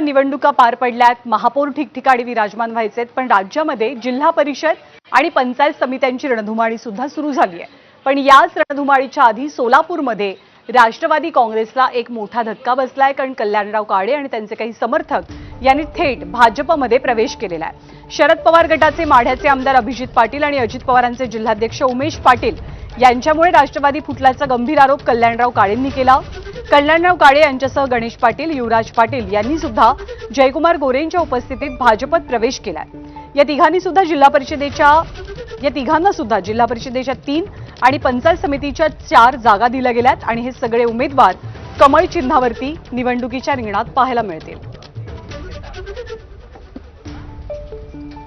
निवडणुका पार पडल्यात, महापौर ठिकठिकाणी विराजमान व्हायचे, पण राज्यामध्ये जिल्हा परिषद आणि पंचायत समित्यांची रणधुमाळी सुद्धा सुरू झाली आहे। पण याच रणधुमाळीच्या आधी सोलापूरमध्ये राष्ट्रवादी काँग्रेसला एक मोठा धक्का बसलाय, कारण कल्याणराव काळे आणि त्यांचे काही समर्थक यांनी थेट भाजपमध्ये प्रवेश केलेला आहे। शरद पवार गटाचे माढ्याचे आमदार अभिजित पाटील आणि अजित पवारांचे जिल्हाध्यक्ष उमेश पाटील यांच्यामुळे राष्ट्रवादी फुटल्याचा गंभीर आरोप कल्याणराव काळेंनी केला। कल्याणराव काळे यांच्यासह गणेश पाटील, युवराज पाटील यांनी सुद्धा जयकुमार गोरेंच्या उपस्थितीत भाजपत प्रवेश केलाय। या तिघांना सुद्धा जिल्हा परिषदेच्या 3 आणि पंचायत समितीच्या 4 जागा दिल्या गेल्यात आणि हे सगळे उमेदवार कमळ चिन्हावरती निवडणुकीच्या रिंगणात पाहायला मिळतील।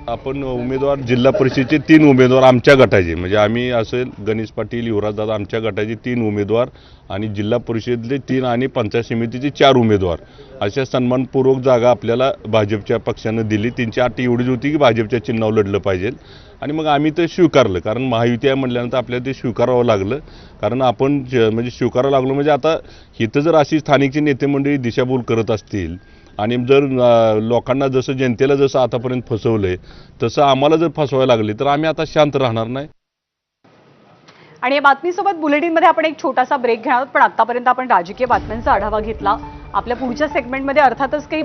आपण उमेदवार जिल्हा परिषदेचे 3 उमेदवार आमच्या गटाचे, म्हणजे आम्ही असेल गणेश पाटील, युवराज दादा, आमच्या गटाचे 3 उमेदवार आणि जिल्हा परिषदेले 3 आणि पंचायत समितीचे 4 उमेदवार अशा सन्मानपूर्वक जागा आपल्याला भाजपच्या पक्षाने दिली। त्यांची अट एवढीच होती की भाजपच्या चिन्हावर लढलं पाहिजे आणि मग आम्ही ते स्वीकारलं, कारण महायुती आहे म्हटल्यानंतर आपल्याला ते स्वीकारावं लागलं। कारण आपण म्हणजे स्वीकारावं लागलं म्हणजे आता इथं जर अशी स्थानिकची नेते मंडळी दिशाभूल करत असतील आणि जर लोकांना जसं जनतेला जसं आतापर्यंत फसवलंय तसं आम्हाला जर फसवायला लागले तर आम्ही आता शांत राहणार नाही। आणि या बातमीसोबत बुलेटिनमध्ये आपण एक छोटासा ब्रेक घेणार आहोत, पण आतापर्यंत आपण राजकीय बातम्यांचा आढावा घेतला। आपल्या पुढच्या सेगमेंटमध्ये अर्थातच काही